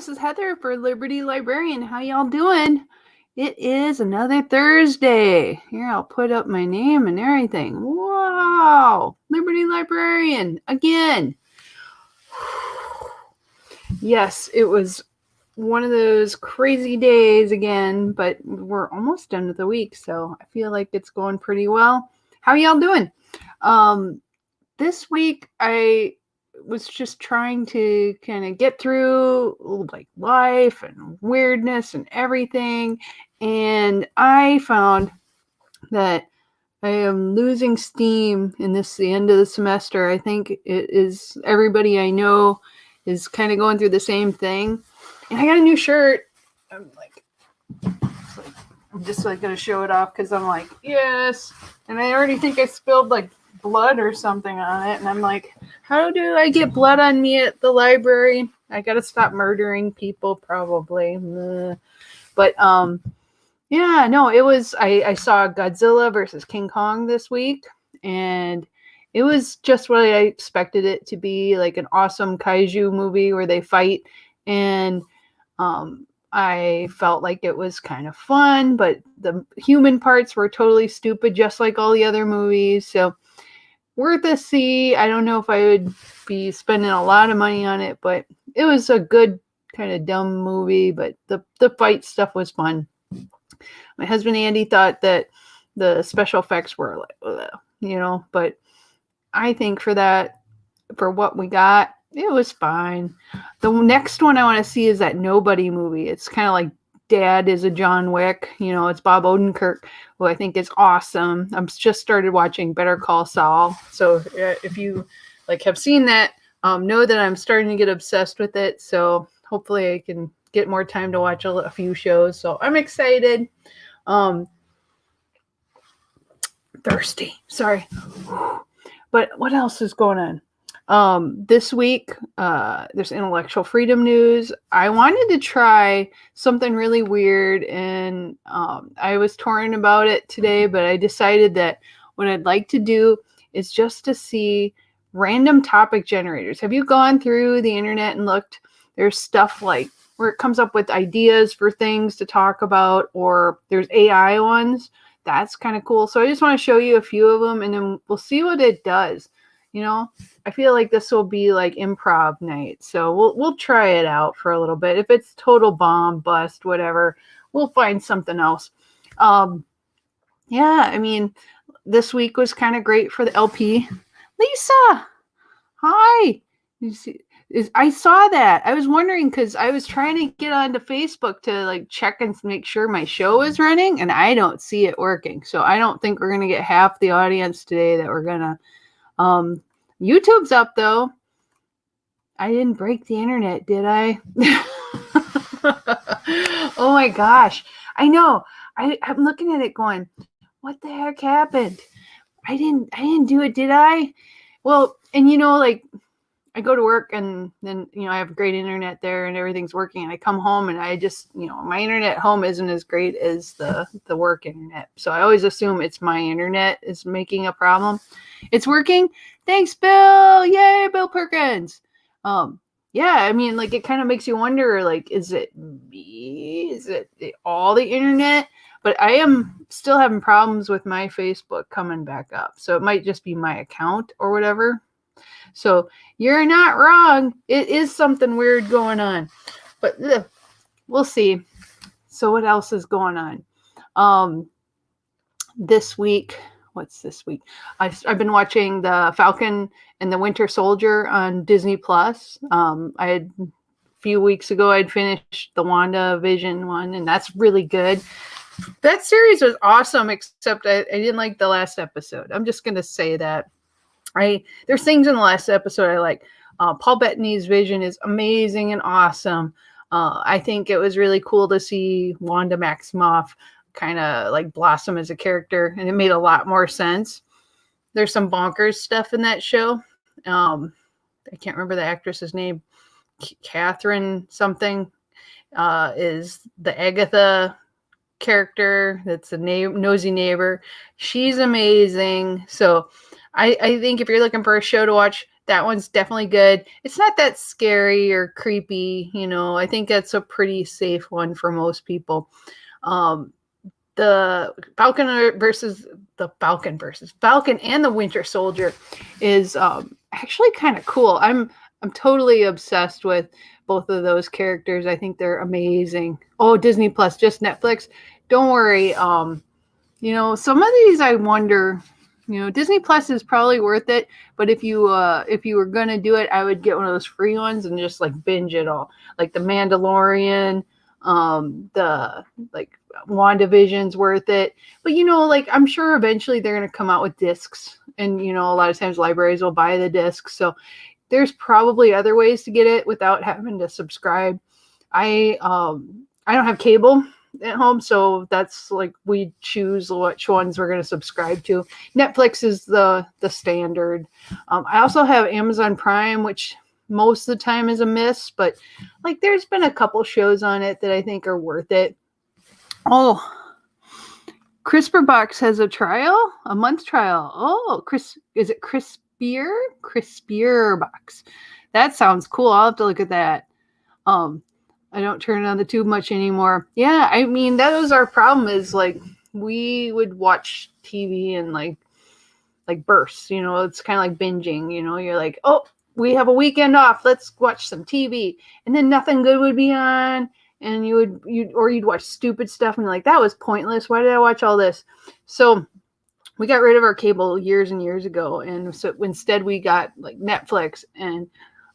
this is Heather for Liberty Librarian. How y'all doing? It is another Thursday. Here, I'll put up my name and everything. Wow! Liberty Librarian again. Yes, it was one of those crazy days again, but we're almost done with the week, so I feel like it's going pretty well. How y'all doing? This week I was just trying to kind of get through like life and weirdness and everything, and I found that I am losing steam in the end of the semester. I think it is everybody I know is kind of going through the same thing. And I got a new shirt. I'm just gonna show it off because I'm like, yes. And I already think I spilled like blood or something on it, and I'm like, how do I get blood on me at the library? I gotta stop murdering people probably. But yeah, no, it was I saw Godzilla versus King Kong this week, and it was just what I expected it to be, like an awesome kaiju movie where they fight. And I felt like it was kind of fun, but the human parts were totally stupid, just like all the other movies. So worth a see. I don't know if I would be spending a lot of money on it, but it was a good kind of dumb movie, but the fight stuff was fun. My husband Andy thought that the special effects were like, but I think for what we got, it was fine. The next one I want to see is that Nobody movie. It's kind of like Dad is a John Wick. It's Bob Odenkirk, who I think is awesome. I'm just started watching Better Call Saul. So if you have seen that, know that I'm starting to get obsessed with it. So hopefully I can get more time to watch a few shows. So I'm excited. Thirsty. Sorry. But what else is going on? This week, there's intellectual freedom news. I wanted to try something really weird, and I was torn about it today, but I decided that what I'd like to do is just to see random topic generators. Have you gone through the internet and looked? There's stuff like where it comes up with ideas for things to talk about, or there's AI ones. That's kind of cool. So I just want to show you a few of them, and then we'll see what it does. I feel like this will be like improv night. So we'll try it out for a little bit. If it's total bomb, bust, whatever, we'll find something else. Yeah, I mean, this week was kind of great for the LP. Lisa, hi. You see, I saw that. I was wondering because I was trying to get onto Facebook to check and make sure my show is running, and I don't see it working. So I don't think we're gonna get half the audience today that we're gonna. YouTube's up though. I didn't break the internet, did I? Oh my gosh. I know. I'm looking at it going, what the heck happened? I didn't do it, did I? Well, and I go to work and then, I have great internet there and everything's working, and I come home and I just, my internet at home isn't as great as the work internet. So I always assume it's my internet is making a problem. It's working. Thanks, Bill. Yay, Bill Perkins. Yeah, I mean, it kind of makes you wonder, is it me? Is it all the internet? But I am still having problems with my Facebook coming back up. So it might just be my account or whatever. So you're not wrong. It is something weird going on. But we'll see. So what else is going on? This week, what's this week? I've been watching the Falcon and the Winter Soldier on Disney Plus. I had a few weeks ago I'd finished the WandaVision one, and that's really good. That series was awesome, except I didn't like the last episode. I'm just gonna say that. There's things in the last episode I like. Paul Bettany's Vision is amazing and awesome. I think it was really cool to see Wanda Maximoff kind of blossom as a character, and it made a lot more sense. There's some bonkers stuff in that show. I can't remember the actress's name. Catherine something is the Agatha character. That's a nosy neighbor. She's amazing. So I think if you're looking for a show to watch, that one's definitely good. It's not that scary or creepy, you know. I think that's a pretty safe one for most people. Um, the Falcon and the Winter Soldier is actually kind of cool. I'm totally obsessed with both of those characters. I think they're amazing. Oh, Disney Plus, just Netflix. Don't worry. You know, some of these I wonder. You know, Disney Plus is probably worth it, but if you were gonna do it, I would get one of those free ones and just like binge it all, like The Mandalorian, the like WandaVision's worth it. But you know, like I'm sure eventually they're gonna come out with discs, and you know, a lot of times libraries will buy the discs, so there's probably other ways to get it without having to subscribe. I don't have cable at home, so that's like we choose which ones we're going to subscribe to. Netflix is the standard. I also have Amazon Prime, which most of the time is a miss, but like there's been a couple shows on it that I think are worth it. Oh, CRISPR Box has a month trial. Oh, is it CRISPR Box? That sounds cool. I'll have to look at that. I don't turn on the tube much anymore. Yeah, I mean, that was our problem, is like we would watch TV and like bursts, you know. It's kind of like binging, you know. You're like, oh, we have a weekend off, let's watch some TV, and then nothing good would be on, and you'd watch stupid stuff and you're like, that was pointless, why did I watch all this? So we got rid of our cable years and years ago, and so instead we got like Netflix and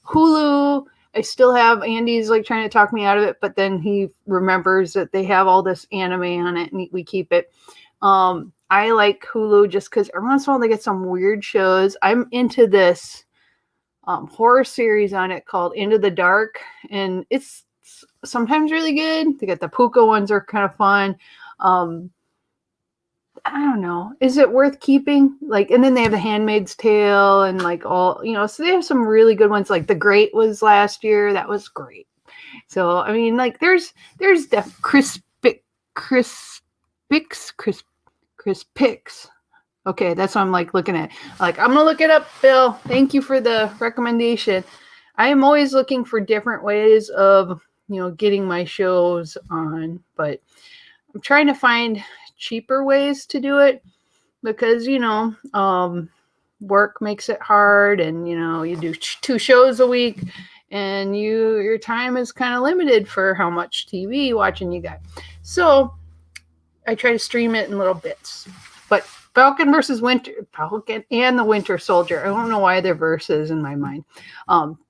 Hulu. I still have, Andy's like trying to talk me out of it, but then he remembers that they have all this anime on it and we keep it. I like Hulu just because every once in a while they get some weird shows. I'm into this horror series on it called Into the Dark, and it's sometimes really good. They got the Puka ones are kind of fun. I don't know. Is it worth keeping? Like, and then they have The Handmaid's Tale and like all, you know, so they have some really good ones. Like The Great was last year. That was great. So, I mean, like there's Chris Picks. Okay. That's what I'm like looking at. Like, I'm going to look it up, Bill. Thank you for the recommendation. I am always looking for different ways of, you know, getting my shows on, but I'm trying to find cheaper ways to do it because, you know, work makes it hard, and you know, you do 2 shows a week and your time is kind of limited for how much TV watching you got. So I try to stream it in little bits. But Falcon and the Winter Soldier, I don't know why they're verses in my mind.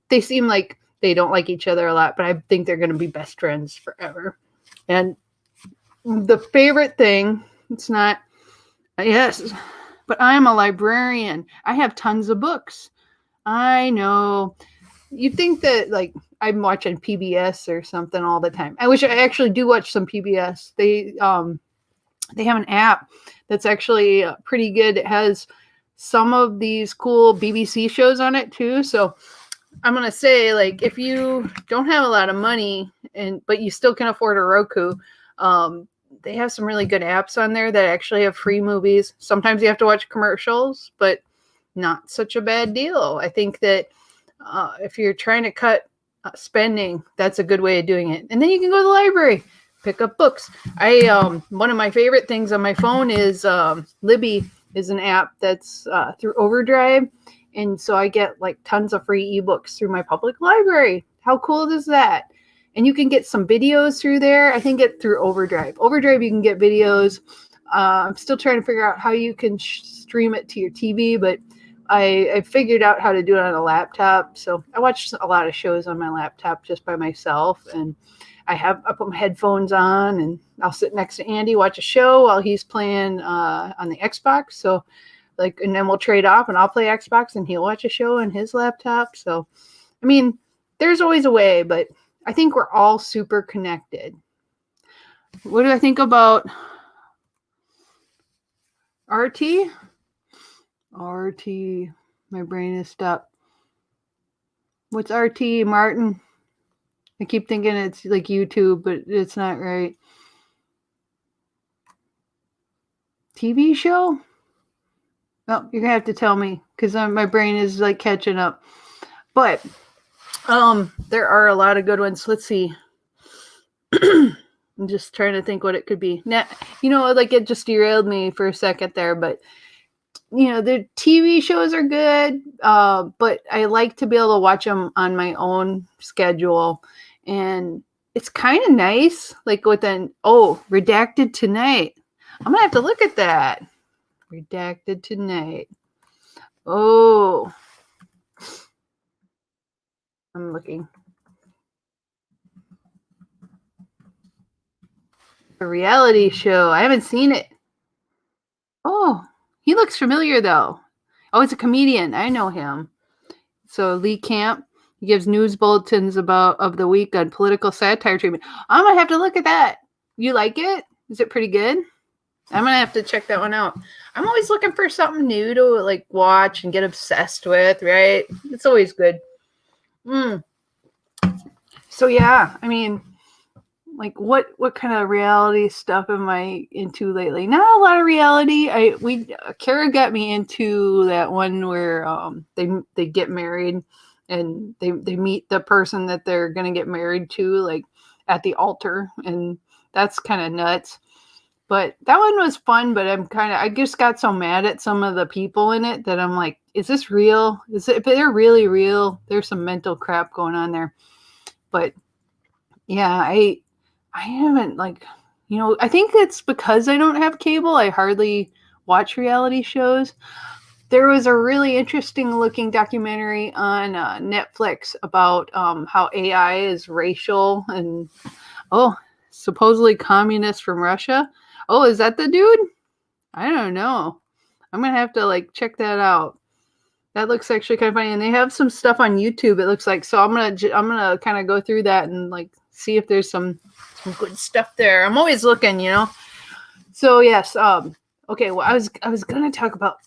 They seem like they don't like each other a lot, but I think they're going to be best friends forever. And the favorite thing, it's not, yes, but I'm a librarian. I have tons of books. I know. You think that like I'm watching PBS or something all the time. I wish I actually do watch some PBS. They have an app that's actually pretty good. It has some of these cool BBC shows on it too. So I'm going to say, like, if you don't have a lot of money but you still can afford a Roku, they have some really good apps on there that actually have free movies. Sometimes you have to watch commercials, but not such a bad deal. I think that if you're trying to cut spending, that's a good way of doing it. And then you can go to the library, pick up books. One of my favorite things on my phone is Libby is an app that's through Overdrive. And so I get like tons of free ebooks through my public library. How cool is that? And you can get some videos through there. I think it through Overdrive. Overdrive, you can get videos. I'm still trying to figure out how you can stream it to your TV, but I figured out how to do it on a laptop. So I watch a lot of shows on my laptop just by myself. And I put my headphones on and I'll sit next to Andy, watch a show while he's playing on the Xbox. So like, and then we'll trade off and I'll play Xbox and he'll watch a show on his laptop. So, I mean, there's always a way, but I think we're all super connected. What do I think about RT? RT. My brain is stuck. What's RT, Martin? I keep thinking it's like YouTube, but it's not right. TV show? Well, you're gonna have to tell me because my brain is like catching up. But there are a lot of good ones. Let's see. I'm just trying to think what it could be. Now, like it just derailed me for a second there, but the TV shows are good, but I like to be able to watch them on my own schedule, and it's kind of nice. Like with Redacted Tonight. I'm gonna have to look at that. Redacted Tonight. Oh, I'm looking. A reality show. I haven't seen it. Oh, he looks familiar though. Oh, he's a comedian. I know him. So Lee Camp, he gives news bulletins of the week on political satire treatment. I'm gonna have to look at that. You like it? Is it pretty good? I'm gonna have to check that one out. I'm always looking for something new to like watch and get obsessed with, right? It's always good. So yeah, I mean, like what kind of reality stuff am I into lately? Not a lot of reality. Kara got me into that one where they get married and they meet the person that they're gonna get married to like at the altar, and that's kind of nuts. But that one was fun, but I just got so mad at some of the people in it that I'm like, is this real? If they're really real, there's some mental crap going on there. But yeah, I haven't I think it's because I don't have cable. I hardly watch reality shows. There was a really interesting looking documentary on Netflix about how AI is racial and supposedly communist from Russia. Oh, is that the dude? I don't know. I'm gonna have to check that out. That looks actually kind of funny, and they have some stuff on YouTube. It looks like so. I'm gonna kind of go through that and see if there's some good stuff there. I'm always looking, So yes. Okay. Well, I was gonna talk about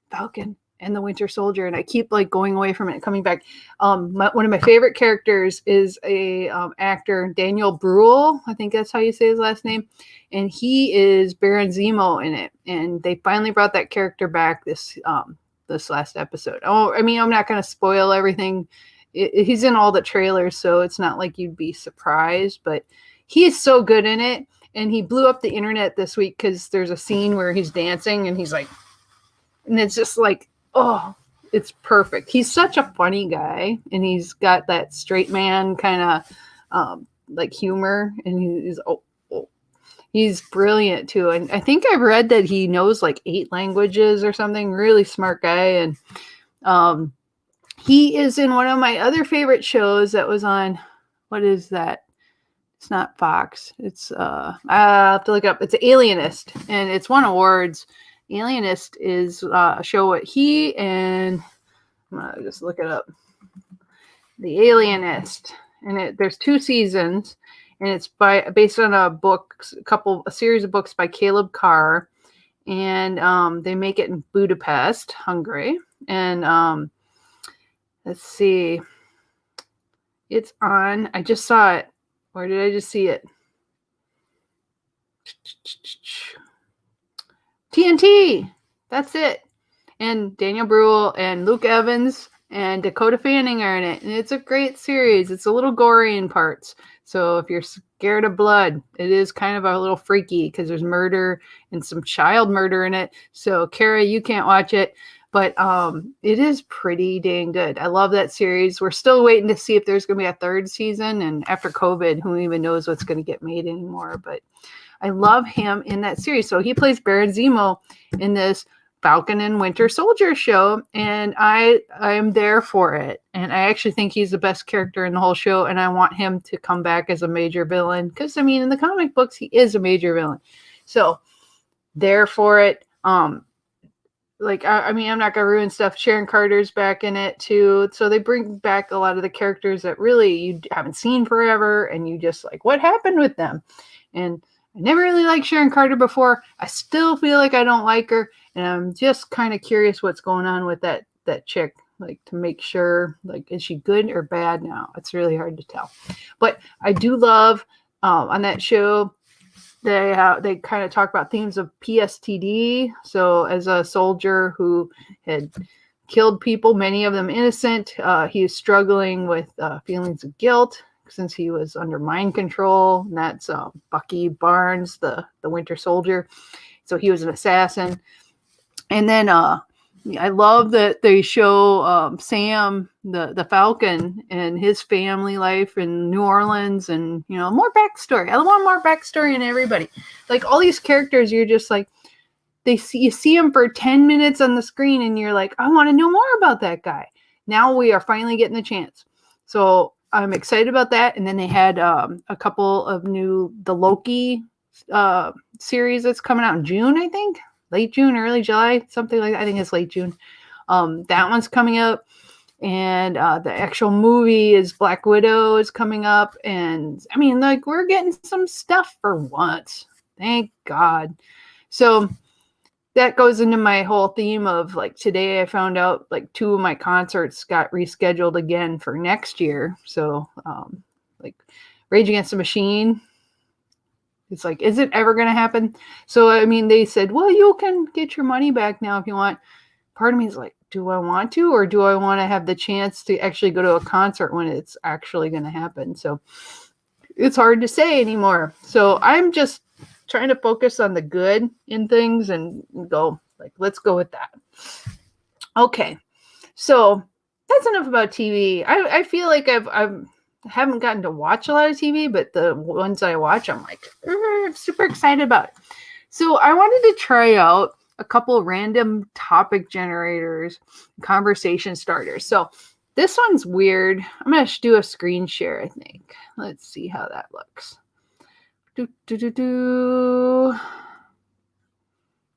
Falcon and the Winter Soldier, and I keep going away from it and coming back. One of my favorite characters is a actor, Daniel Bruhl. I think that's how you say his last name, and he is Baron Zemo in it. And they finally brought that character back this last episode. Oh, I mean, I'm not going to spoil everything. He's in all the trailers, so it's not like you'd be surprised. But he is so good in it, and he blew up the internet this week because there's a scene where he's dancing and he's like. And it's just it's perfect. He's such a funny guy, and he's got that straight man kind of humor, and he's brilliant too. And I think I've read that he knows 8 languages or something. Really smart guy, and he is in one of my other favorite shows that was on. What is that? It's not Fox. It's I have to look it up. It's Alienist, and it's won awards. Alienist is a show what he and I'm gonna just look it up. The Alienist, and there's 2 seasons, and it's based on a series of books by Caleb Carr, and they make it in Budapest, Hungary, and let's see, it's on. I just saw it. Where did I just see it? TNT. That's it. And Daniel Bruhl and Luke Evans and Dakota Fanning are in it. And it's a great series. It's a little gory in parts. So if you're scared of blood, it is kind of a little freaky because there's murder and some child murder in it. So Kara, you can't watch it. But it is pretty dang good. I love that series. We're still waiting to see if there's going to be a 3rd season. And after COVID, who even knows what's going to get made anymore. But I love him in that series. So he plays Baron Zemo in this Falcon and Winter Soldier show, and I am there for it. And I actually think he's the best character in the whole show, and I want him to come back as a major villain because, I mean, in the comic books, he is a major villain. So there for it. I mean, I'm not going to ruin stuff. Sharon Carter's back in it too. So they bring back a lot of the characters that really you haven't seen forever, and you just what happened with them? And I never really liked Sharon Carter before. I still feel like I don't like her. And I'm just kind of curious what's going on with that chick, to make sure, is she good or bad now? It's really hard to tell. But I do love on that show, they kind of talk about themes of PSTD. So as a soldier who had killed people, many of them innocent, he is struggling with feelings of guilt since he was under mind control. And that's Bucky Barnes, the Winter Soldier. So he was an assassin. And then I love that they show Sam, the Falcon, and his family life in New Orleans, and more backstory. I want more backstory in everybody. Like all these characters, you're just like, you see them for 10 minutes on the screen, and you're like, I want to know more about that guy. Now we are finally getting the chance. So I'm excited about that. And then they had a couple of the Loki series that's coming out in June, I think. Late June, early July, something like that. I think it's late June. That one's coming up. And the actual movie is Black Widow is coming up. And I mean, like, we're getting some stuff for once. Thank God. So that goes into my whole theme of, like, today I found out, like, 2 of my concerts got rescheduled again for next year. So, like, Rage Against the Machine. It's like, is it ever going to happen? So, I mean, they said, well, you can get your money back now if you want. Part of me is like, do I want to, or do I want to have the chance to actually go to a concert when it's actually going to happen? So it's hard to say anymore. So I'm just trying to focus on the good in things and go, like, let's go with that. Okay. So that's enough about TV. I feel like I haven't gotten to watch a lot of TV, but the ones I watch, I'm like, super excited about it. So I wanted to try out a couple of random topic generators, conversation starters. So this one's weird. I'm going to do a screen share, I think. Let's see how that looks.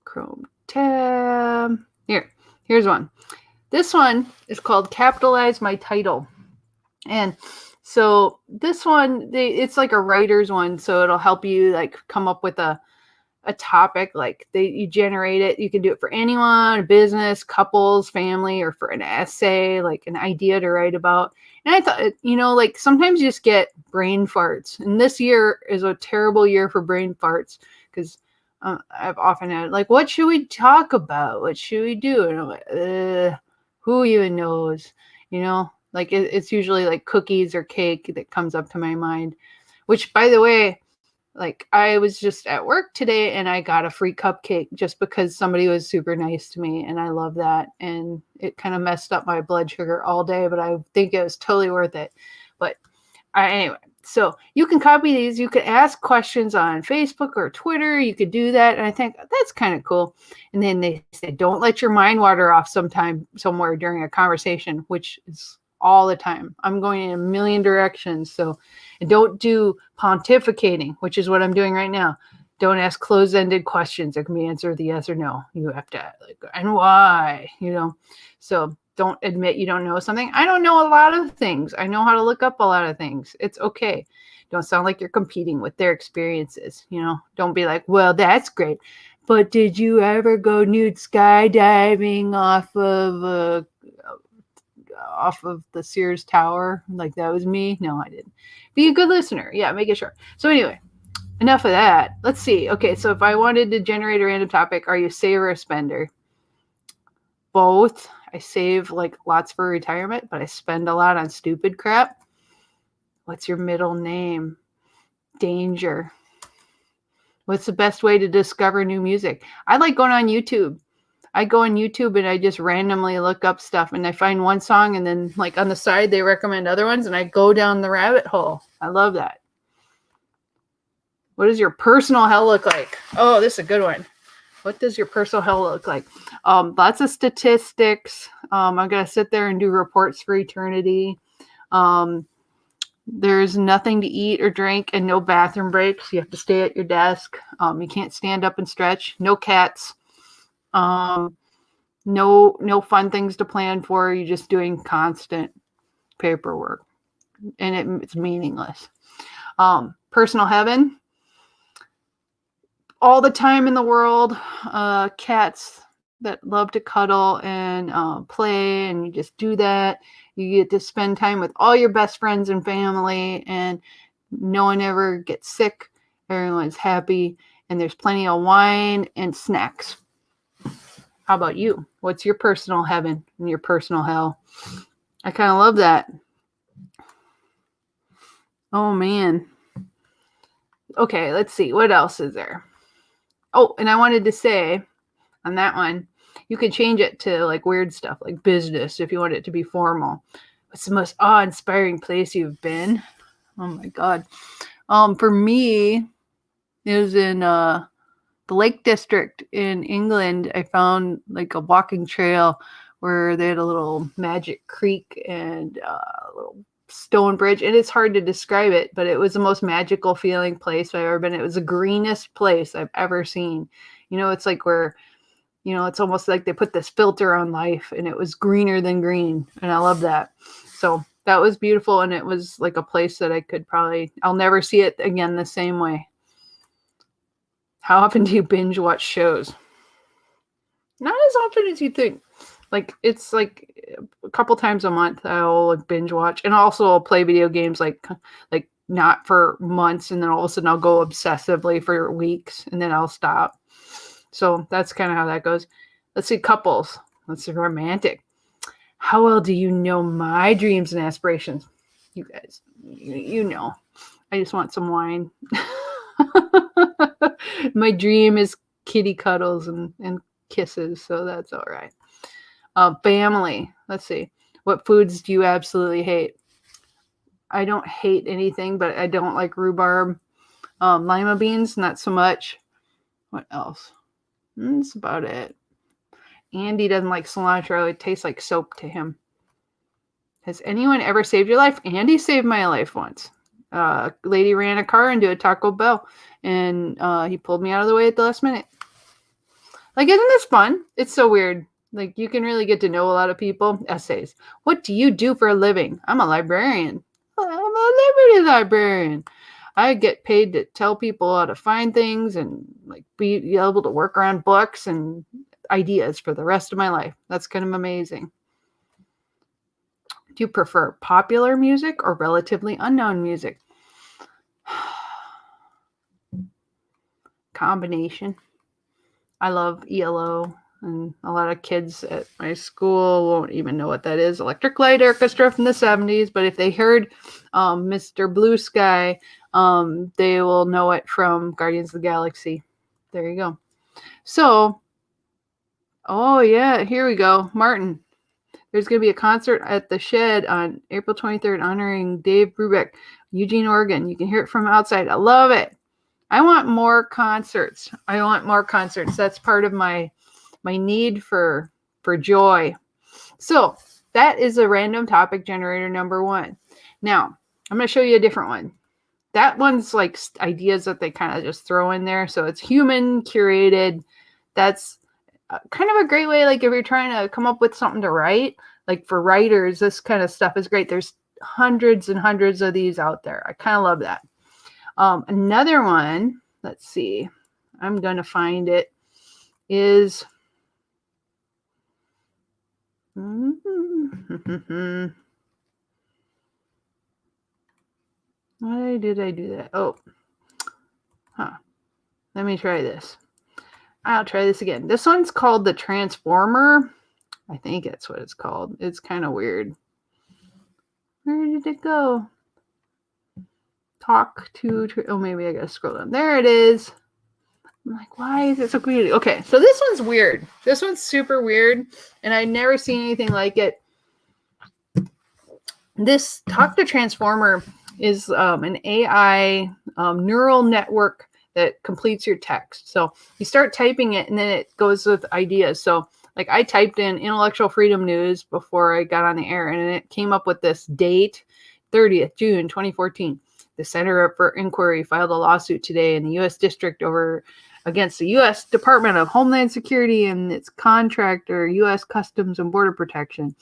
Chrome tab. Here's one. This one is called Capitalize My Title. And so this one, it's like a writer's one, so it'll help you, like, come up with a topic. Like, you generate it. You can do it for anyone, a business, couples, family, or for an essay, like an idea to write about. And I thought, like, sometimes you just get brain farts. And this year is a terrible year for brain farts because I've often had, like, what should we talk about? What should we do? And I'm like, who even knows? Like, it's usually like cookies or cake that comes up to my mind, which, by the way, like, I was just at work today and I got a free cupcake just because somebody was super nice to me. And I love that. And it kind of messed up my blood sugar all day, but I think it was totally worth it. But anyway, so you can copy these. You could ask questions on Facebook or Twitter. You could do that. And I think that's kind of cool. And then they said, don't let your mind wander off somewhere during a conversation, which is all the time. I'm going in a million directions. So don't do pontificating, which is what I'm doing right now. Don't ask closed-ended questions that can be answered with yes or no. You have to, like, and why, So don't admit you don't know something. I don't know a lot of things. I know how to look up a lot of things. It's okay. Don't sound like you're competing with their experiences. Don't be like, well, that's great, but did you ever go nude skydiving off of the Sears Tower? Like, that was me? No, I didn't. Be a good listener. Yeah, make it short. So anyway, enough of that. Let's see. Okay, so if I wanted to generate a random topic, are you a saver or a spender? Both. I save, like, lots for retirement, but I spend a lot on stupid crap. What's your middle name? Danger. What's the best way to discover new music? I like going on YouTube. I go on YouTube and I just randomly look up stuff and I find one song and then, like, on the side they recommend other ones and I go down the rabbit hole. I love that. What does your personal hell look like? Oh, this is a good one. What does your personal hell look like? Lots of statistics. I'm going to sit there and do reports for eternity. There's nothing to eat or drink and no bathroom breaks. You have to stay at your desk. You can't stand up and stretch. No cats. No fun things to plan for. You're just doing constant paperwork and it's meaningless. Personal heaven. All the time in the world. Cats that love to cuddle and play, and you just do that. You get to spend time with all your best friends and family, and no one ever gets sick. everyone's happy, and there's plenty of wine and snacks. How about you? What's your personal heaven and your personal hell? I kind of love that. Oh, man. Okay, let's see. What else is there? Oh, and I wanted to say on that one, you can change it to like weird stuff, like business, if you want it to be formal. What's the most awe-inspiring place you've been? Oh, my God. For me, it was in the Lake District in England. I found like a walking trail where they had a little magic creek and a little stone bridge, and it's hard to describe it, but it was the most magical feeling place I've ever been. It was the greenest place I've ever seen. It's like where, it's almost like they put this filter on life, and it was greener than green, and I love that. So that was beautiful, and it was like a place that I'll never see it again the same way. How often do you binge watch shows? Not as often as you think. Like, it's like a couple times a month I'll like binge watch, and also I'll play video games like not for months, and then all of a sudden I'll go obsessively for weeks, and then I'll stop. So that's kind of how that goes. Let's see, couples. Let's see, romantic. How well do you know my dreams and aspirations? You guys, you know, I just want some wine. My dream is kitty cuddles and kisses, so that's all right. Family. Let's see. What foods do you absolutely hate? I don't hate anything, but I don't like rhubarb. Lima beans, not so much. What else? That's about it. Andy doesn't like cilantro. It tastes like soap to him. Has anyone ever saved your life? Andy saved my life once. Lady ran a car into a Taco Bell, and he pulled me out of the way at the last minute. Like, isn't this fun? It's so weird. Like, you can really get to know a lot of people. Essays. What do you do for a living? I'm a librarian. I'm a Liberty librarian. I get paid to tell people how to find things and like be able to work around books and ideas for the rest of my life. That's kind of amazing. Do you prefer popular music or relatively unknown music? Combination. I love ELO, and a lot of kids at my school won't even know what that is. Electric Light Orchestra from the 70s, but if they heard Mr. Blue Sky, they will know it from Guardians of the Galaxy. There you go. So, oh yeah, here we go. Martin, there's going to be a concert at the Shed on April 23rd honoring Dave Brubeck, Eugene, Oregon. You can hear it from outside. I love it. I want more concerts. That's part of my need for joy. So that is a random topic generator number 1. Now, I'm going to show you a different one. That one's like ideas that they kind of just throw in there. So it's human curated. That's kind of a great way. Like if you're trying to come up with something to write, like for writers, this kind of stuff is great. There's hundreds and hundreds of these out there. I kind of love that. Another one, let's see, I'm going to find it, is why did I do that? Let me try this. I'll try this again. This one's called The Transformer. I think that's what it's called. It's kind of weird. Where did it go? Maybe I gotta scroll down. There it is. I'm like, why is it so weird? Okay, so this one's weird. This one's super weird, and I'd never seen anything like it. This Talk to Transformer is an AI neural network that completes your text. So you start typing it, and then it goes with ideas. So like I typed in intellectual freedom news before I got on the air, and it came up with this date, 30th June 2014. The Center for Inquiry filed a lawsuit today in the U.S. District against the U.S. Department of Homeland Security and its contractor, U.S. Customs and Border Protection,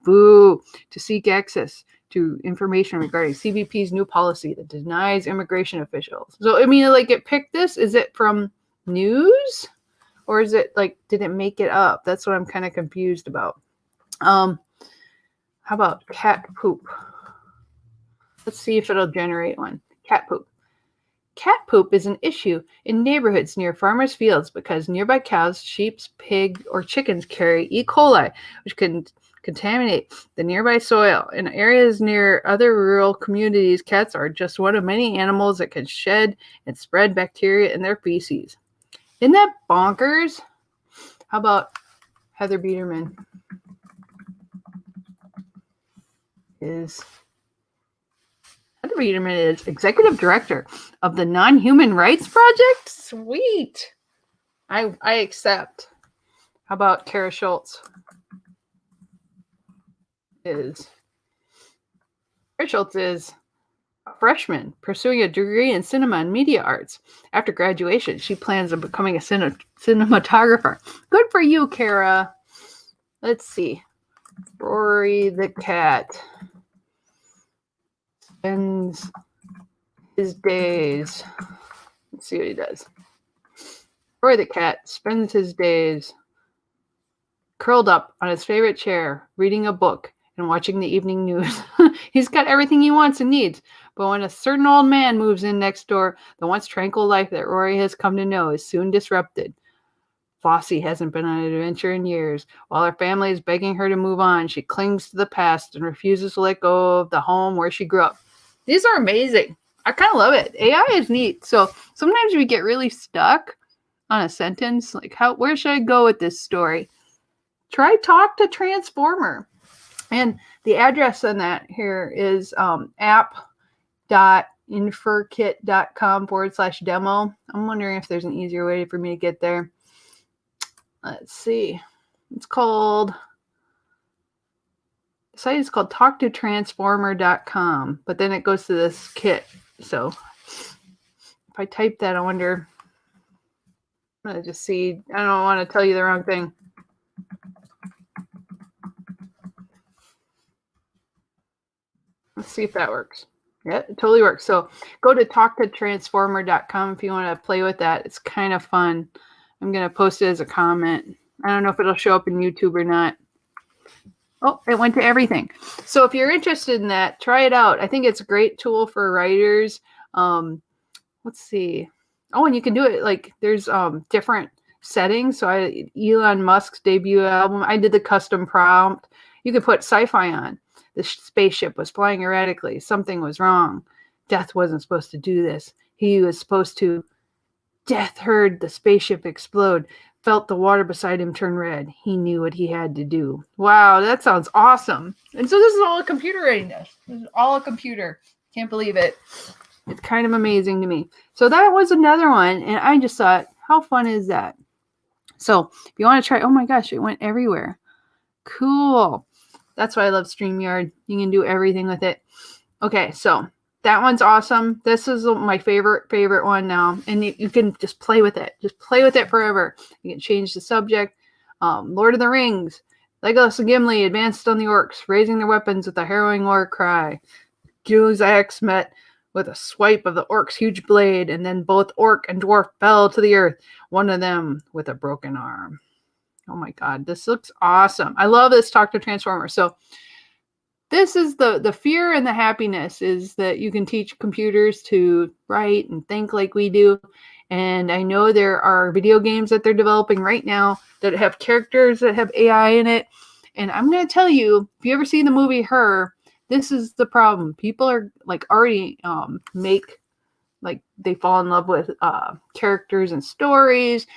to seek access to information regarding CBP's new policy that denies immigration officials. So, I mean, like it picked this. Is it from news? Or is it like, did it make it up? That's what I'm kind of confused about. How about cat poop? Let's see if it'll generate one. Cat poop. Cat poop is an issue in neighborhoods near farmers' fields because nearby cows, sheep, pig, or chickens carry E. coli, which can contaminate the nearby soil. In areas near other rural communities, cats are just one of many animals that can shed and spread bacteria in their feces. Isn't that bonkers? How about Heather Biederman is executive director of the Non-Human Rights Project? Sweet. I accept. How about Kara Schultz? Kara Schultz is a freshman pursuing a degree in cinema and media arts. After graduation, she plans on becoming a cinematographer. Good for you, Kara. Let's see. Rory the cat spends his days. Let's see what he does. Rory the cat spends his days curled up on his favorite chair, reading a book and watching the evening news. He's got everything he wants and needs. But when a certain old man moves in next door, the once tranquil life that Rory has come to know is soon disrupted. Flossie hasn't been on an adventure in years. While her family is begging her to move on, she clings to the past and refuses to let go of the home where she grew up. These are amazing. I kind of love it. AI is neat. So sometimes we get really stuck on a sentence. Like, where should I go with this story? Try Talk to Transformer. And the address on that here is app.inferkit.com/demo. I'm wondering if there's an easier way for me to get there. Let's see. The site is called talktotransformer.com, but then it goes to this kit. So if I type that, I wonder, I'm going to just see. I don't want to tell you the wrong thing. Let's see if that works. Yeah, it totally works. So go to talktotransformer.com if you want to play with that. It's kind of fun. I'm going to post it as a comment. I don't know if it'll show up in YouTube or not. Oh, it went to everything. So if you're interested in that, try it out. I think it's a great tool for writers. Let's see. Oh, and you can do it like there's different settings. So Elon Musk's debut album, I did the custom prompt. You could put sci-fi on. The spaceship was flying erratically. Something was wrong. Death wasn't supposed to do this. He was supposed to. Death heard the spaceship explode, felt the water beside him turn red. He knew what he had to do. Wow, that sounds awesome. And so this is all a computer readiness. This is all a computer. Can't believe it. It's kind of amazing to me. So that was another one, and I just thought, how fun is that? So if you want to try, oh my gosh, it went everywhere. Cool. That's why I love StreamYard. You can do everything with it. Okay, so that one's awesome. This is my favorite one now. And you can just play with it. Just play with it forever. You can change the subject. Lord of the Rings. Legolas and Gimli advanced on the orcs, raising their weapons with a harrowing war cry. Gil's axe met with a swipe of the orc's huge blade, and then both orc and dwarf fell to the earth, one of them with a broken arm. Oh my God, this looks awesome. I love this Talk to Transformer. So this is the fear and the happiness is that you can teach computers to write and think like we do. And I know there are video games that they're developing right now that have characters that have AI in it. And I'm going to tell you, if you ever see the movie Her, this is the problem. People are like already they fall in love with characters and stories.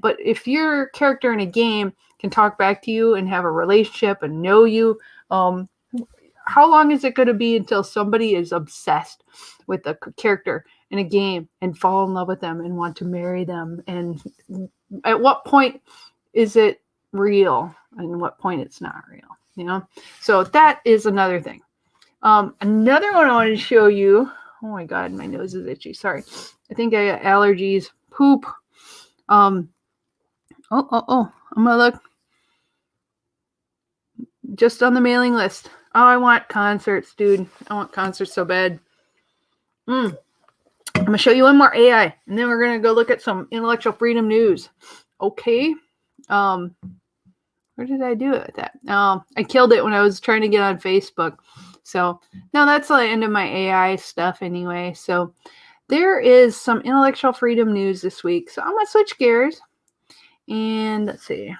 But if your character in a game can talk back to you and have a relationship and know you, how long is it going to be until somebody is obsessed with a character in a game and fall in love with them and want to marry them? And at what point is it real and what point it's not real? So that is another thing. Another one I wanted to show you. Oh my God, my nose is itchy. Sorry. I think I got allergies. Poop. I'm going to look just on the mailing list. Oh, I want concerts, dude. I want concerts so bad. I'm going to show you one more AI, and then we're going to go look at some intellectual freedom news. Okay. Where did I do it with that? I killed it when I was trying to get on Facebook. So, no, that's the end of my AI stuff anyway. So, there is some intellectual freedom news this week. So I'm going to switch gears. And let's see.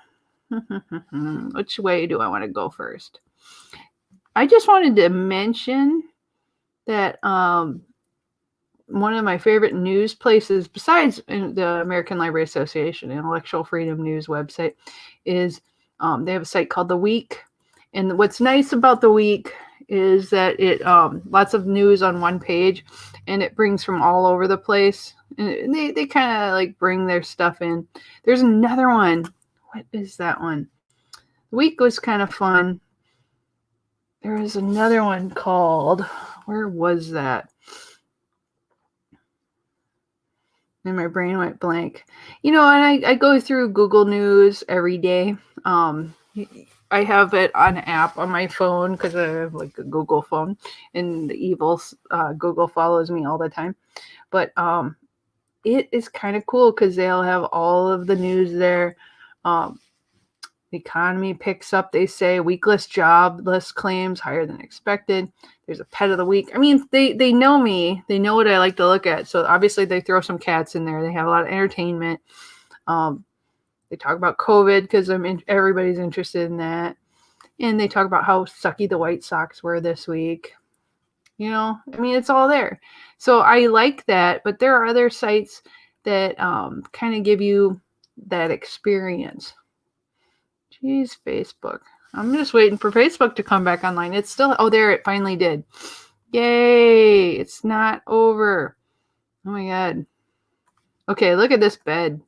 Which way do I want to go first? I just wanted to mention that one of my favorite news places, besides the American Library Association Intellectual Freedom News website, is they have a site called The Week. And what's nice about The Week is that it lots of news on one page, and it brings from all over the place. And they kind of like bring their stuff in. There's another one. What is that one? The Week was kind of fun. There is another one called, where was that? And my brain went blank. And I go through Google News every day. I have it on an app on my phone because I have like a Google phone, and the evil Google follows me all the time. But it is kind of cool because they'll have all of the news there. The economy picks up, they say, weekless jobless claims higher than expected. There's a pet of the week. I mean, they know me. They know what I like to look at. So obviously they throw some cats in there. They have a lot of entertainment. They talk about COVID because everybody's interested in that. And they talk about how sucky the White Sox were this week. I mean, it's all there. So I like that. But there are other sites that kind of give you that experience. Jeez, Facebook. I'm just waiting for Facebook to come back online. It's still, there, it finally did. Yay, it's not over. Oh my God. Okay, look at this bed.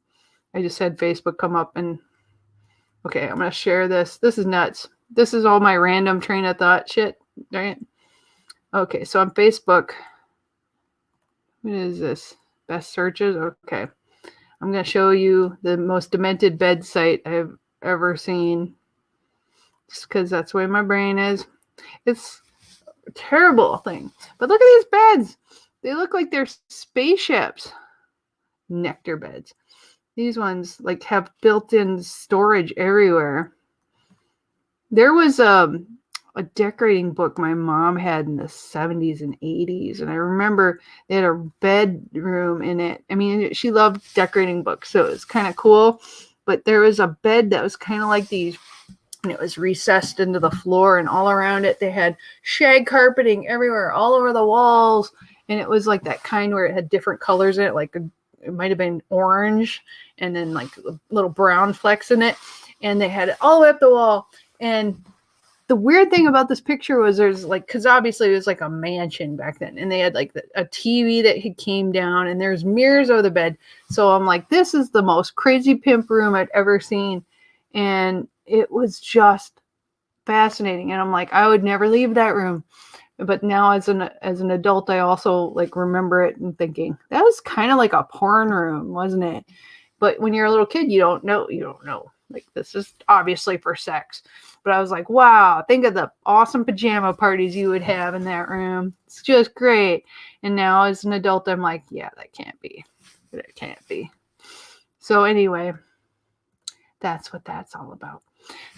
I just had Facebook come up and, okay, I'm going to share this. This is nuts. This is all my random train of thought shit, right? Okay, so on Facebook, what is this? Best searches? Okay. I'm going to show you the most demented bed site I've ever seen, just because that's the way my brain is. It's a terrible thing, but look at these beds. They look like they're spaceships. Nectar beds. These ones like have built-in storage everywhere. There was a decorating book my mom had in the 70s and 80s, and I remember they had a bedroom in it. I mean, she loved decorating books, so it was kind of cool. But there was a bed that was kind of like these, and it was recessed into the floor, and all around it they had shag carpeting everywhere, all over the walls. And it was like that kind where it had different colors in it, like it might have been orange and then like little brown flecks in it. And they had it all the way up the wall. And the weird thing about this picture was there's like, because obviously it was like a mansion back then, and they had like a TV that had came down, and there's mirrors over the bed. So I'm like, this is the most crazy pimp room I'd ever seen. And it was just fascinating. And I'm like, I would never leave that room. But now as an adult, I also like remember it and thinking that was kind of like a porn room, wasn't it? But when you're a little kid, you don't know. Like, this is obviously for sex. But I was like, wow, think of the awesome pajama parties you would have in that room. It's just great. And now as an adult, I'm like, yeah, that can't be. That can't be. So anyway, that's what that's all about.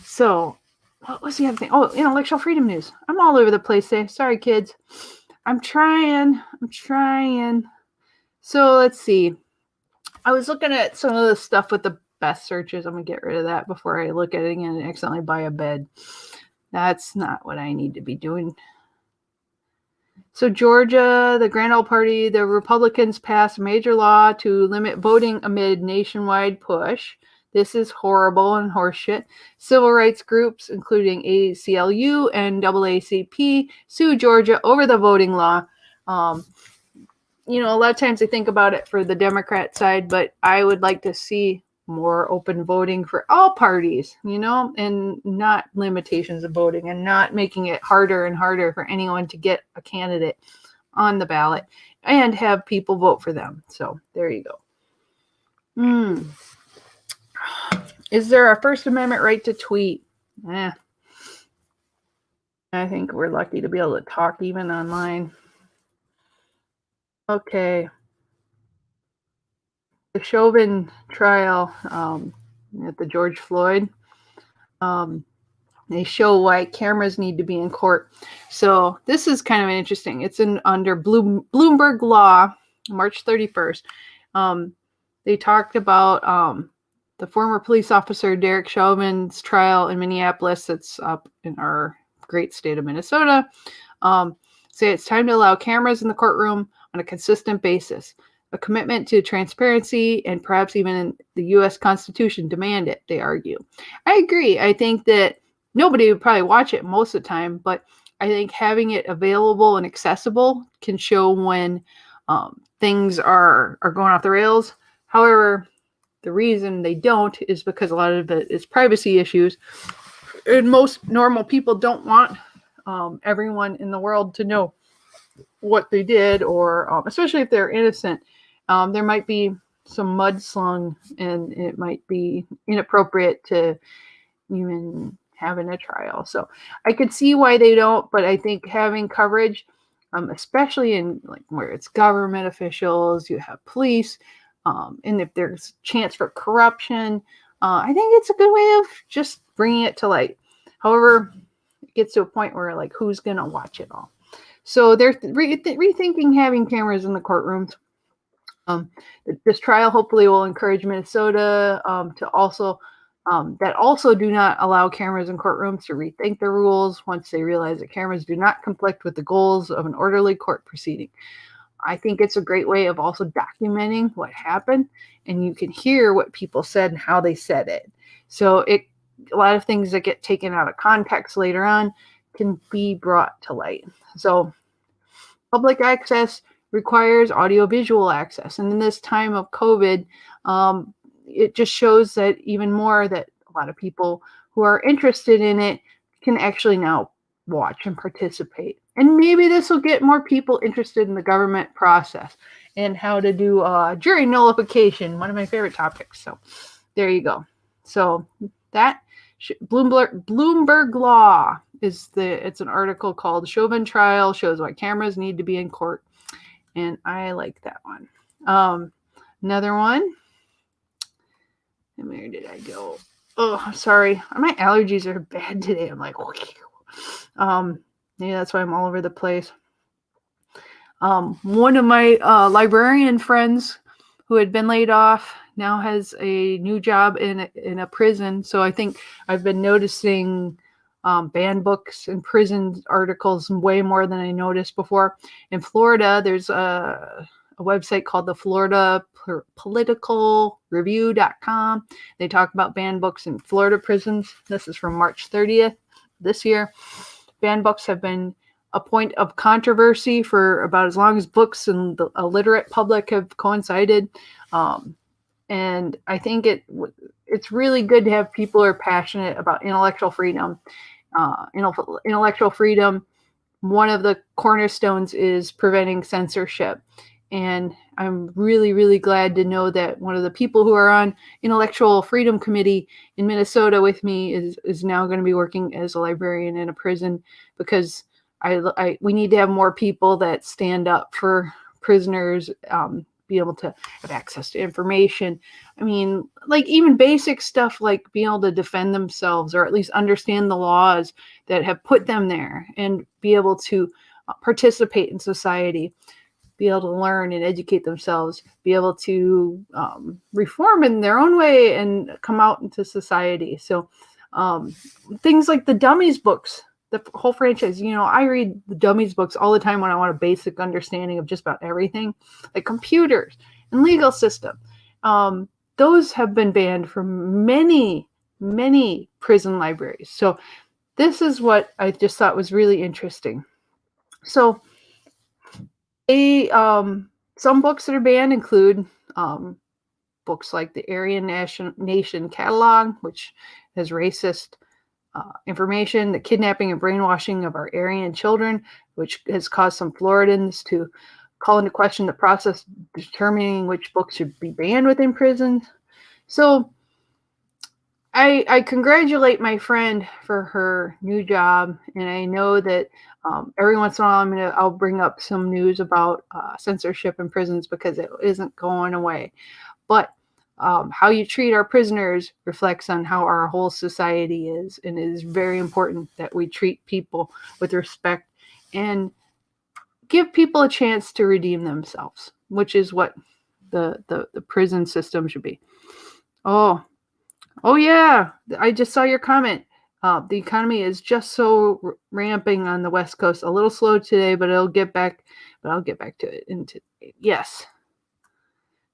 So what was the other thing? Oh, intellectual freedom news. I'm all over the place today. Sorry, kids. I'm trying. So let's see. I was looking at some of the stuff with the best searches. I'm going to get rid of that before I look at it again and accidentally buy a bed. That's not what I need to be doing. So Georgia, the Grand Old Party, the Republicans passed a major law to limit voting amid nationwide push. This is horrible and horseshit. Civil rights groups, including ACLU and AACP, sue Georgia over the voting law. A lot of times I think about it for the Democrat side, but I would like to see more open voting for all parties, and not limitations of voting, and not making it harder and harder for anyone to get a candidate on the ballot and have people vote for them. So there you go. Is there a First Amendment right to tweet? I think we're lucky to be able to talk even online. Okay. The Chauvin trial at the George Floyd, they show why cameras need to be in court. So this is kind of interesting. It's under Bloomberg law. March 31st. They talked about the former police officer Derek Chauvin's trial in Minneapolis. That's up in our great state of Minnesota. Say it's time to allow cameras in the courtroom on a consistent basis. A commitment to transparency and perhaps even in the U.S. Constitution demand it, they argue. I agree. I think that nobody would probably watch it most of the time, but I think having it available and accessible can show when things are going off the rails. However, the reason they don't is because a lot of it is privacy issues. And most normal people don't want everyone in the world to know what they did, or especially if they're innocent. There might be some mudslung, and it might be inappropriate to even have in a trial. So I could see why they don't, but I think having coverage, especially in like where it's government officials, you have police, and if there's chance for corruption, I think it's a good way of just bringing it to light. However, it gets to a point where like who's going to watch it all? So they're rethinking having cameras in the courtrooms. This trial hopefully will encourage Minnesota to also that also do not allow cameras in courtrooms to rethink the rules once they realize that cameras do not conflict with the goals of an orderly court proceeding. I think it's a great way of also documenting what happened, and you can hear what people said and how they said it. So a lot of things that get taken out of context later on can be brought to light. So public access requires audiovisual access. And in this time of COVID, it just shows that even more that a lot of people who are interested in it can actually now watch and participate. And maybe this will get more people interested in the government process and how to do jury nullification, one of my favorite topics. So there you go. So that Bloomberg Law it's an article called Chauvin Trial Shows Why Cameras Need to Be in Court. And I like that one. Another one. And where did I go? Oh, sorry. My allergies are bad today. I'm like, yeah, that's why I'm all over the place. One of my librarian friends who had been laid off now has a new job in a prison. So I think I've been noticing banned books in prison articles way more than I noticed before. In Florida, there's a website called the Florida Political Review.com. They talk about banned books in Florida prisons. This is from March 30th this year. Banned books have been a point of controversy for about as long as books and the illiterate public have coincided. And I think it's really good to have people who are passionate about intellectual freedom. Intellectual freedom, one of the cornerstones is preventing censorship. And I'm really, really glad to know that one of the people who are on Intellectual Freedom Committee in Minnesota with me is now going to be working as a librarian in a prison, because we need to have more people that stand up for prisoners, be able to have access to information. I mean, like even basic stuff like being able to defend themselves or at least understand the laws that have put them there and be able to participate in society, be able to learn and educate themselves, be able to reform in their own way and come out into society. So things like the Dummies books, the whole franchise, I read the Dummies books all the time when I want a basic understanding of just about everything, like computers and legal system. Those have been banned from many, many prison libraries. So this is what I just thought was really interesting. So some books that are banned include books like the Aryan Nation Catalog, which has racist information, the kidnapping and brainwashing of our Aryan children, which has caused some Floridans to call into question the process determining which books should be banned within prisons. So I congratulate my friend for her new job, and I know that every once in a while I'll bring up some news about censorship in prisons because it isn't going away. But how you treat our prisoners reflects on how our whole society is, and it is very important that we treat people with respect and give people a chance to redeem themselves. which is what the prison system should be. Oh yeah, I just saw your comment. The economy is just so ramping on the West Coast. A little slow today, but I'll get back to it. Yes.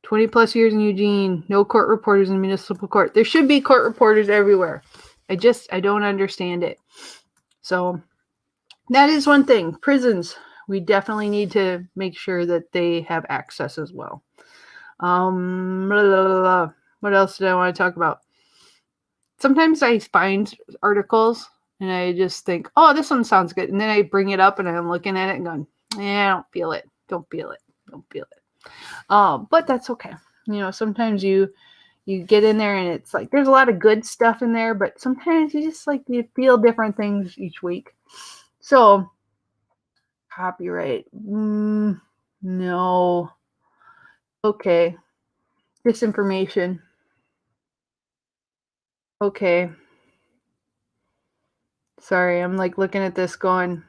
20 plus years in Eugene, no court reporters in municipal court. There should be court reporters everywhere. I don't understand it. So that is one thing. Prisons, we definitely need to make sure that they have access as well. What else did I want to talk about? Sometimes I find articles and I just think, oh, this one sounds good. And then I bring it up and I'm looking at it and going, I don't feel it. Don't feel it. But that's okay. Sometimes you get in there and it's like there's a lot of good stuff in there, but sometimes you just like you feel different things each week. So copyright, no. Okay. Disinformation. Okay. Sorry, I'm like looking at this going,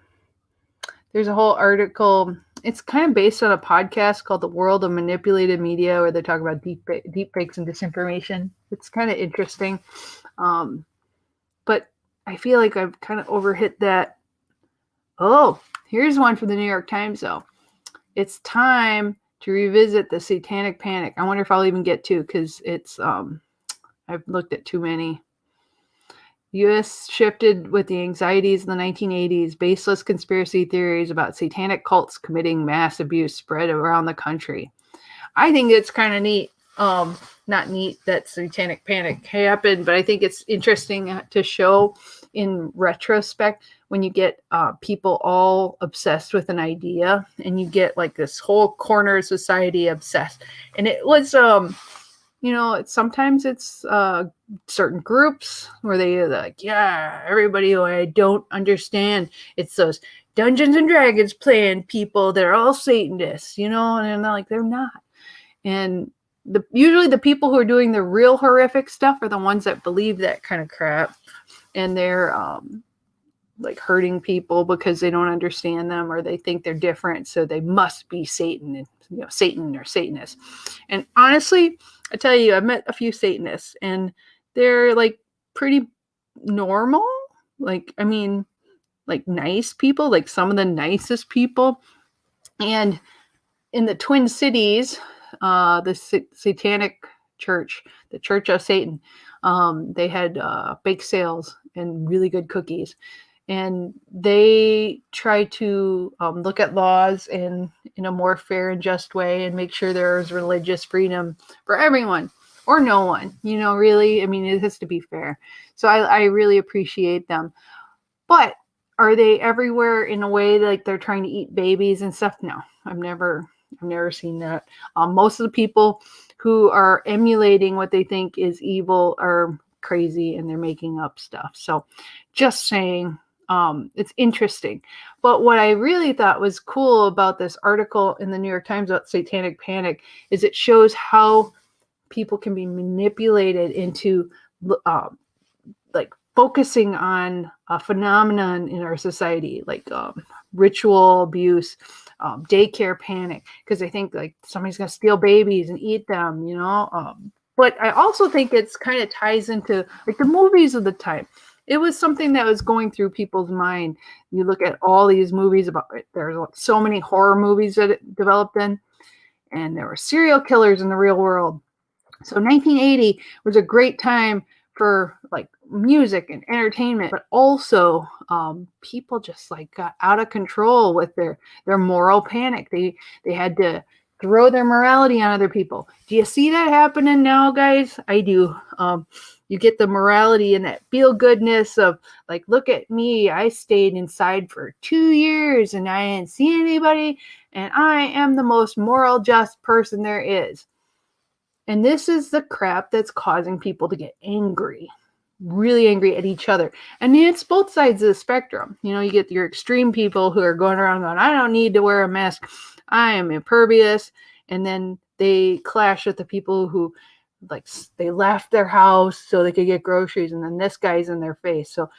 there's a whole article. It's kind of based on a podcast called The World of Manipulated Media, where they talk about deep fakes and disinformation. It's kind of interesting. But I feel like I've kind of overhit that. Oh, here's one from the New York Times, though. It's time to revisit the Satanic Panic. I wonder if I'll even get to, because it's, I've looked at too many. U.S. shifted with the anxieties in the 1980s. Baseless conspiracy theories about satanic cults committing mass abuse spread around the country. I think it's kind of neat. Not neat that Satanic Panic happened, but I think it's interesting to show in retrospect when you get people all obsessed with an idea and you get like this whole corner of society obsessed. And it was, sometimes it's certain groups where they like, yeah, everybody who I don't understand. It's those Dungeons and Dragons playing people. They're all Satanists, and I'm like, they're not. And usually the people who are doing the real horrific stuff are the ones that believe that kind of crap. And they're like hurting people because they don't understand them or they think they're different. So they must be Satan, Satan or Satanist. And honestly, I tell you, I've met a few Satanists and they're like pretty normal. Like, I mean, like nice people, like some of the nicest people. And in the Twin Cities, the Satanic Church, the Church of Satan, they had bake sales and really good cookies. And they try to look at laws in a more fair and just way and make sure there's religious freedom for everyone or no one, really. I mean, it has to be fair. So I really appreciate them. But are they everywhere in a way like they're trying to eat babies and stuff? No, I've never seen that. Most of the people who are emulating what they think is evil are crazy and they're making up stuff. So just saying, it's interesting. But what I really thought was cool about this article in the New York Times about Satanic Panic is it shows how people can be manipulated into like focusing on a phenomenon in our society, like ritual abuse, daycare panic, because they think like somebody's going to steal babies and eat them, But I also think it's kind of ties into like the movies of the time. It was something that was going through people's mind. You look at all these movies about it. There's so many horror movies that it developed in, and there were serial killers in the real world. So 1980 was a great time for like music and entertainment, but also people just like got out of control with their moral panic. They had to throw their morality on other people. Do you see that happening now, guys? I do. You get the morality and that feel goodness of like, look at me. I stayed inside for 2 years and I didn't see anybody. And I am the most moral, just person there is. And this is the crap that's causing people to get angry, really angry at each other. And it's both sides of the spectrum. You get your extreme people who are going around going, I don't need to wear a mask. I am impervious. And then they clash with the people who like they left their house so they could get groceries. And then this guy's in their face. So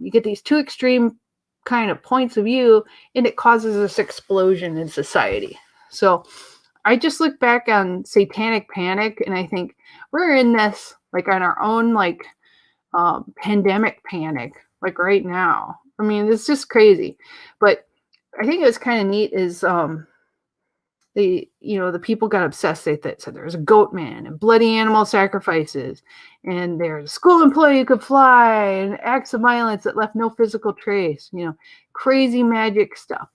you get these two extreme kind of points of view and it causes this explosion in society. So I just look back on Satanic Panic and I think we're in this like on our own like pandemic panic like right now. I mean, it's just crazy. But I think it was kind of neat is the people got obsessed. They said there was a goat man and bloody animal sacrifices, and there's a school employee who could fly, and acts of violence that left no physical trace. Crazy magic stuff.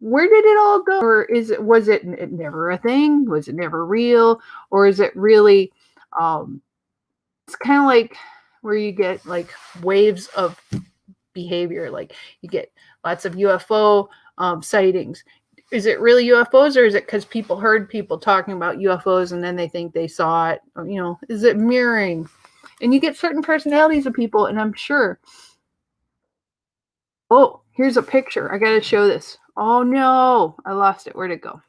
Where did it all go? Or was it never a thing? Was it never real? Or is it really? It's kind of like where you get like waves of behavior. Like you get lots of UFO sightings. Is it really UFOs, or is it because people heard people talking about UFOs and then they think they saw it? Is it mirroring? And you get certain personalities of people, and I'm sure. Oh, here's a picture. I got to show this. Oh no, I lost it. Where'd it go?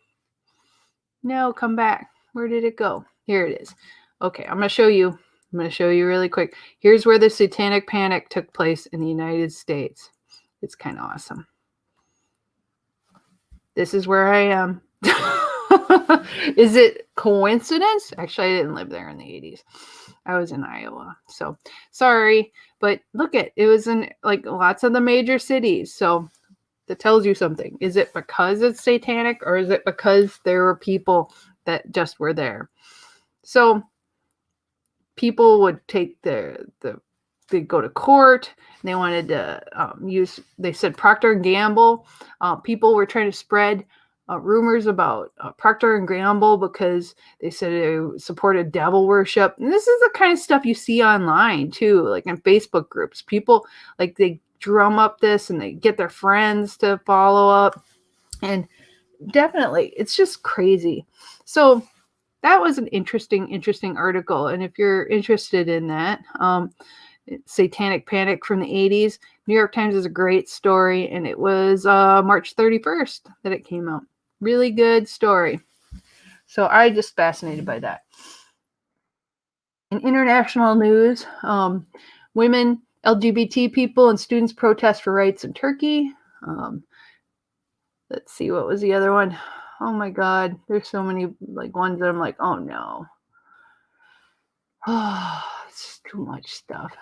No, come back. Where did it go? Here it is. Okay, I'm going to show you. I'm going to show you really quick. Here's where the Satanic Panic took place in the United States. It's kind of awesome. This is where I am. Is it coincidence? Actually, I didn't live there in the 80s. I was in Iowa. So sorry. But look it was in like lots of the major cities. So that tells you something. Is it because it's satanic, or is it because there were people that just were there? So people would take they go to court. And they wanted to they said Procter and Gamble. People were trying to spread rumors about Procter and Gamble because they said it supported devil worship. And this is the kind of stuff you see online too, like in Facebook groups. People like they drum up this and they get their friends to follow up. And definitely, it's just crazy. So that was an interesting article. And if you're interested in that, Satanic Panic from the 80s, New York Times is a great story. And it was March 31st that it came out. Really good story. So I just fascinated by that. In international news, women, LGBT people, and students protest for rights in Turkey. Let's see, what was the other one? Oh my God, there's so many like ones that I'm like, oh no. Oh, it's too much stuff.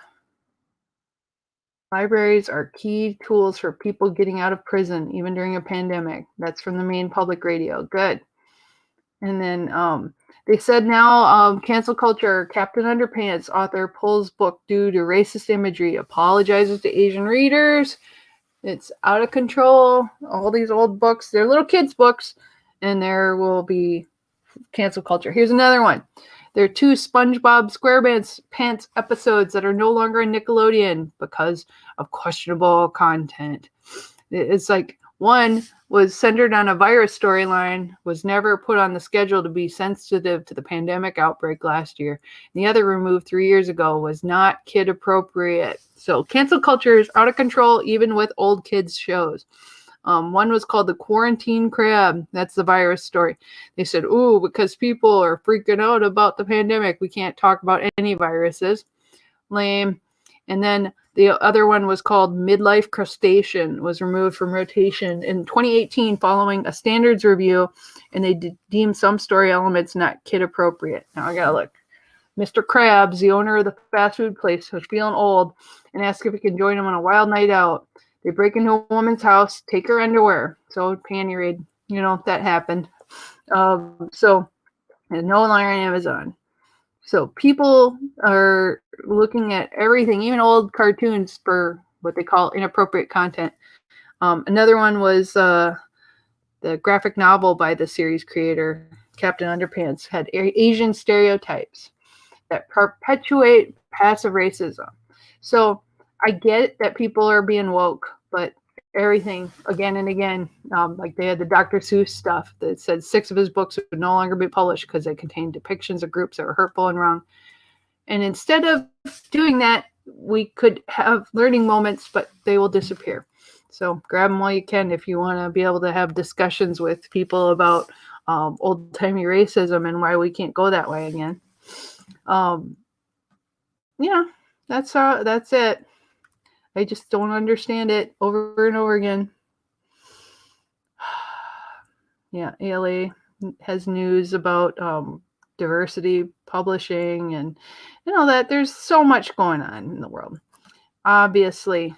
Libraries are key tools for people getting out of prison, even during a pandemic. That's from the Maine Public Radio. Good. And then they said now cancel culture. Captain Underpants author pulls book due to racist imagery, apologizes to Asian readers. It's out of control. All these old books, they're little kids' books, and there will be cancel culture. Here's another one. There are 2 SpongeBob SquarePants episodes that are no longer on Nickelodeon because of questionable content. It's like one was centered on a virus storyline, was never put on the schedule to be sensitive to the pandemic outbreak last year. The other, removed 3 years ago, was not kid appropriate. So cancel culture is out of control, even with old kids shows. One was called The Quarantine Crab. That's the virus story. They said, ooh, because people are freaking out about the pandemic, we can't talk about any viruses. Lame. And then the other one was called Midlife Crustacean, was removed from rotation in 2018 following a standards review, and they deemed some story elements not kid appropriate. Now I gotta look. Mr. Krabs, the owner of the fast food place, was feeling old and asked if he can join him on a wild night out. They break into a woman's house, take her underwear. So panty raid, that happened. So it's no longer on Amazon. So people are looking at everything, even old cartoons, for what they call inappropriate content. Another one was the graphic novel by the series creator, Captain Underpants, had Asian stereotypes that perpetuate passive racism. So I get that people are being woke, but everything again and again, like they had the Dr. Seuss stuff that said 6 of his books would no longer be published because they contained depictions of groups that were hurtful and wrong. And instead of doing that, we could have learning moments, but they will disappear. So grab them while you can if you want to be able to have discussions with people about old-timey racism and why we can't go that way again. That's it. I just don't understand it over and over again. Yeah, ALA, has news about diversity publishing and that there's so much going on in the world. Obviously.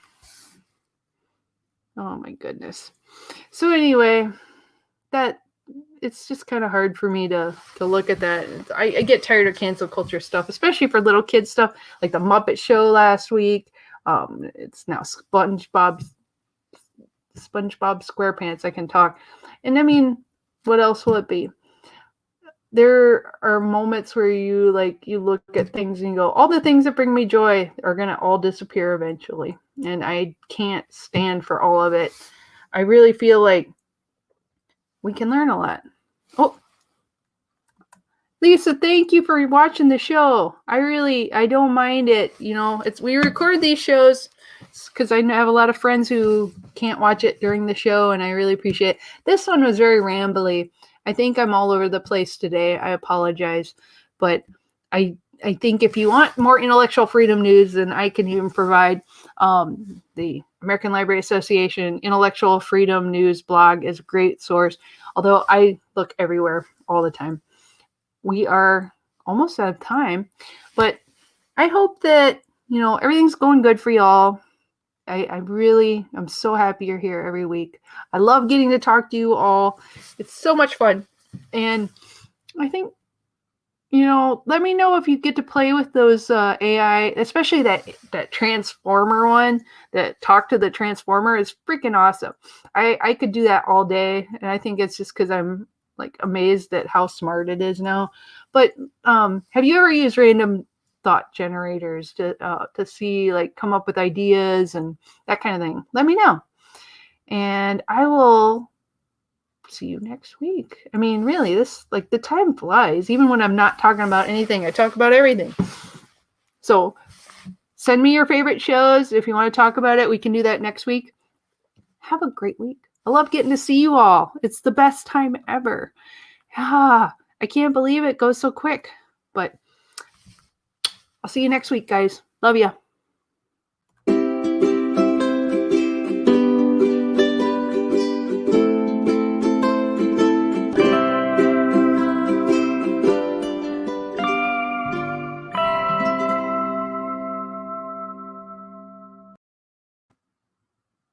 Oh my goodness. So anyway, that it's just kind of hard for me to look at that. I get tired of cancel culture stuff, especially for little kids stuff, like the Muppet Show last week. It's now SpongeBob SquarePants. I can talk. And I mean, what else will it be? There are moments where you look at things and you go, all the things that bring me joy are going to all disappear eventually. And I can't stand for all of it. I really feel like we can learn a lot. Oh, Lisa, thank you for watching the show. I don't mind it. We record these shows because I have a lot of friends who can't watch it during the show, and I really appreciate it. This one was very rambly. I think I'm all over the place today. I apologize. But I think if you want more intellectual freedom news, then I can even provide the American Library Association Intellectual Freedom News blog is a great source, although I look everywhere all the time. We are almost out of time, but I hope that, everything's going good for y'all. I'm so happy you're here every week. I love getting to talk to you all. It's so much fun. And I think, let me know if you get to play with those AI, especially that Transformer one, that talk to the Transformer is freaking awesome. I could do that all day. And I think it's just because I'm amazed at how smart it is now. But have you ever used random thought generators to see come up with ideas and that kind of thing? Let me know. And I will see you next week. I mean, really, the time flies. Even when I'm not talking about anything, I talk about everything. So send me your favorite shows. If you want to talk about it, we can do that next week. Have a great week. I love getting to see you all. It's the best time ever. I can't believe it goes so quick. But I'll see you next week, guys. Love ya.